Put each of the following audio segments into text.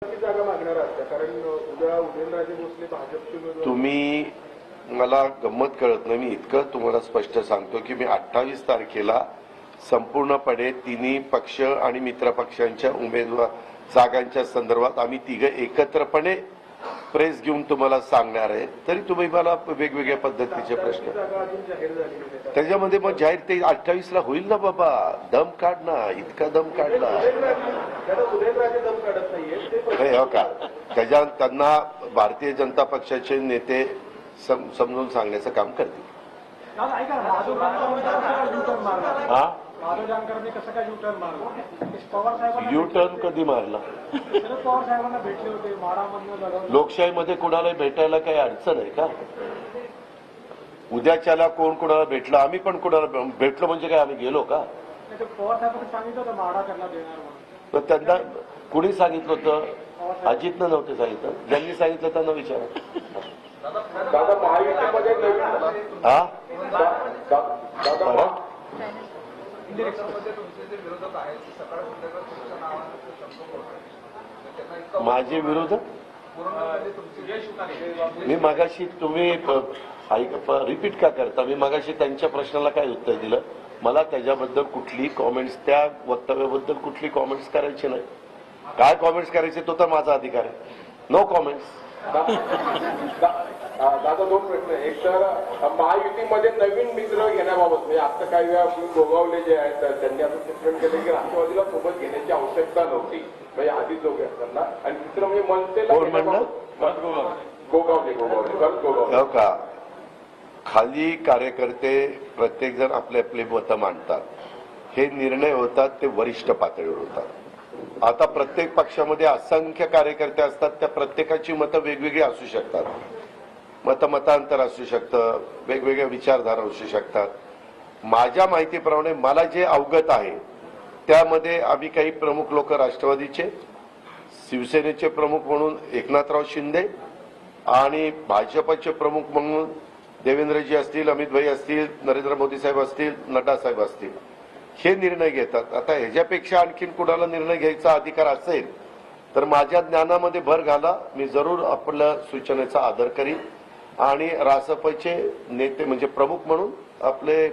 जागा मागणार आहात कारण उद्या उदयनराजे भोसले भाजपचे उमेदवार. तुम्ही मला गंमत कळत नाही. मी इतकं तुम्हाला स्पष्ट सांगतो की मी 28 तारखेला संपूर्णपणे तिन्ही पक्ष आणि मित्र पक्षांच्या उमेदवार जागांच्या संदर्भात आम्ही तिघे एकत्रपणे प्रेस घेऊन तुम्हाला सांगणार आहे. तरी तुम्ही मला वेगवेगळ्या पद्धतीचे प्रश्न त्याच्यामध्ये मग जाहीर ते 28 ला होईल ना बाबा. दम काढ ना, इतका दम काढला उदयनराजे दम काढत नाहीये हो का. त्याच्या त्यांना भारतीय जनता पक्षाचे नेते समजून सांगण्याचं काम करतील. यू टर्न कधी मारला? लोकशाहीमध्ये कोणाला भेटायला काही अडचण आहे का? उद्याच्याला कोण कोणाला भेटलं, आम्ही पण कोणाला भेटलो म्हणजे काय आम्ही गेलो का? तर त्यांना कुणी सांगितलं होतं? अजितनं नव्हते सांगितलं. ज्यांनी सांगितलं त्यांना विचारा. माझे विरोध मी मगाशी तुम्ही रिपीट का करता? मी मगाशी त्यांच्या प्रश्नाला काय उत्तर दिलं? मला त्याच्याबद्दल कुठली कॉमेंट्स, त्या वक्तव्याबद्दल कुठली कॉमेंट्स करायची नाही. काय कॉमेंट्स करायचे तो तर माझा अधिकार आहे. No comments. दादा दोन प्रश्न. एक तर महायुतीमध्ये नवीन मित्र घेण्याबाबत म्हणजे आता काही वेळा गोगावले जे आहेत त्यांनी असं स्टेटमेंट केलं की राष्ट्रवादीला सोबत घेण्याची आवश्यकता नव्हती म्हणजे आधी दोघे असताना. आणि दुसरं म्हणजे मनसेला गोगावले हो का. खाली कार्यकर्ते प्रत्येक जण आपले आपले मतं मांडतात. हे निर्णय होतात ते वरिष्ठ पातळीवर होतात. आता प्रत्येक पक्षामध्ये असंख्य कार्यकर्ते असतात. त्या प्रत्येकाची मतं वेगवेगळी असू शकतात. मतांतर असू शकतं, वेगवेगळ्या विचारधारा असू शकतात. माझ्या माहितीप्रमाणे मला जे अवगत आहे त्यामध्ये आम्ही काही प्रमुख लोक राष्ट्रवादीचे, शिवसेनेचे प्रमुख म्हणून एकनाथराव शिंदे आणि भाजपचे प्रमुख म्हणून देवेंद्रजी असतील, अमित भाई असतील, नरेंद्र मोदी साहेब असतील, नड्डा साहेब असतील, हे निर्णय घेतात. आता ह्याच्यापेक्षा आणखीन कुणाला निर्णय घ्यायचा अधिकार असेल तर माझ्या ज्ञानामध्ये भर घाला. मी जरूर आपल्या सूचनेचा आदर करीन. आणि रासपचे नेते म्हणजे प्रमुख म्हणून आपले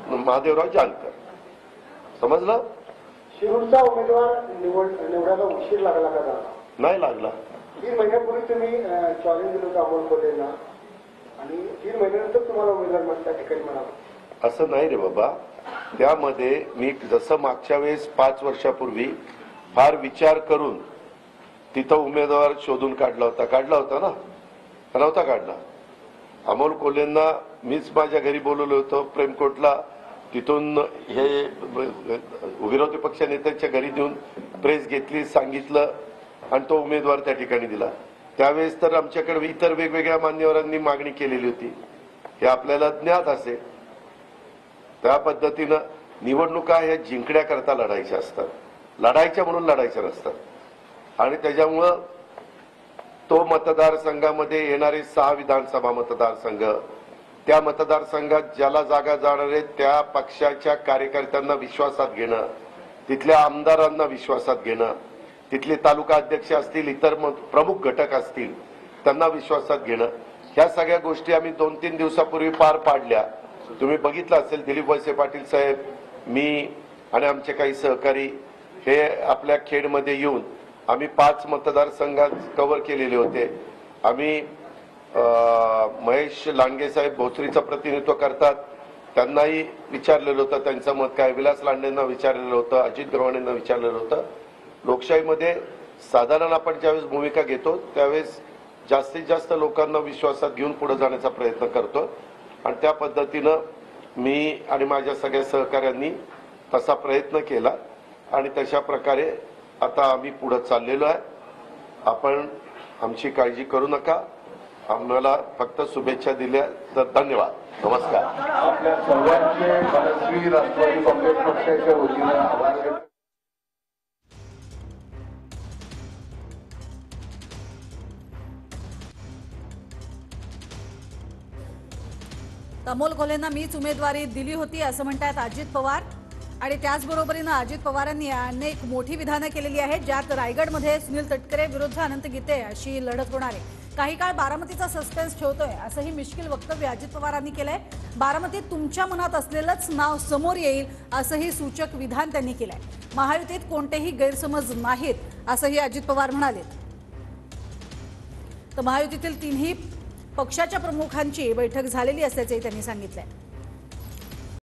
महादेवराव जानकर. समजलं? शिरूरचा उमेदवार निवडायला उशीर लागला का? नाही लागला. 3 महिन्यापूर्वी तुम्ही चॅलेंज दिलं होतं अमोल कोल्हेंना आणि 3 महिन्यानंतर तुम्हाला उमेदवार त्या ठिकाणी म्हणाला. असं नाही रे बाबा. त्यामध्ये मी जसं मागच्या वेळेस 5 वर्षापूर्वी फार विचार करून तिथं उमेदवार शोधून काढला होता ना? नव्हता काढला. अमोल कोल्हेंना मीच माझ्या घरी बोलवलं होतं प्रेमकोटला. तिथून हे विरोधी पक्ष नेत्यांच्या घरी देऊन प्रेस घेतली, सांगितलं आणि तो उमेदवार त्या ठिकाणी दिला. त्यावेळेस तर आमच्याकडे इतर वेगवेगळ्या मान्यवरांनी मागणी केलेली होती. हे आपल्याला ज्ञात असेल. त्या पद्धतीनं निवडणुका ह्या जिंकण्याकरता लढायच्या असतात. लढायच्या म्हणून लढायच्या नसतात. आणि त्याच्यामुळं तो मतदारसंघामध्ये येणारे 6 विधानसभा मतदारसंघ, त्या मतदारसंघात ज्याला जागा जाणार आहे त्या पक्षाच्या कार्यकर्त्यांना विश्वासात घेणं, तिथल्या आमदारांना विश्वासात घेणं, तिथले तालुका अध्यक्ष असतील, इतर प्रमुख घटक असतील त्यांना विश्वासात घेणं, ह्या सगळ्या गोष्टी आम्ही 2-3 दिवसापूर्वी पार पाडल्या. तुम्ही बघितलं असेल दिलीप वळसे पाटील साहेब, मी आणि आमचे काही सहकारी हे आपल्या खेडमध्ये येऊन आम्ही 5 मतदारसंघात कव्हर केलेले होते. आम्ही महेश लांडगे साहेब भोसरीचं प्रतिनिधित्व करतात, त्यांनाही विचारलेलं होतं त्यांचं मत काय. विलास लांडेंना विचारलेलं होतं, अजित गव्हाणेंना विचारलेलं होतं. लोकशाहीमध्ये साधारण आपण ज्यावेळेस भूमिका घेतो त्यावेळेस जास्तीत जास्त लोकांना विश्वासात घेऊन पुढे जाण्याचा प्रयत्न करतो. आणि त्या पद्धतीनं मी आणि माझ्या सगळ्या सहकाऱ्यांनी तसा प्रयत्न केला आणि तशा प्रकारे आता आम्ही पुढे चाललेलो आहे. आपण आमची काळजी करू नका. आम्हाला फक्त शुभेच्छा दिल्या तर धन्यवाद. नमस्कार. आपल्या सर्वांचे मनस्वी राष्ट्रवादी काँग्रेस पक्षाच्या वतीनं आभार. अमोल कोल्हेंना मीच उमेदवारी दिली होती असं म्हणतात अजित पवार. आणि त्याचबरोबरीनं अजित पवारांनी अनेक मोठी विधानं केलेली आहेत, ज्यात रायगडमध्ये सुनील तटकरे विरुद्ध अनंत गीते अशी लढत होणार आहे. काही काळ बारामतीचा सस्पेन्स ठेवतोय असंही मिश्किल वक्तव्य अजित पवारांनी केलंय. बारामतीत तुमच्या मनात असलेलंच नाव समोर येईल असंही सूचक विधान त्यांनी केलंय. महायुतीत कोणतेही गैरसमज नाहीत असंही अजित पवार म्हणाले. तर महायुतीतील 3ही पक्षाच्या प्रमुखांची बैठक झालेली असल्याचंही त्यांनी सांगितलंय.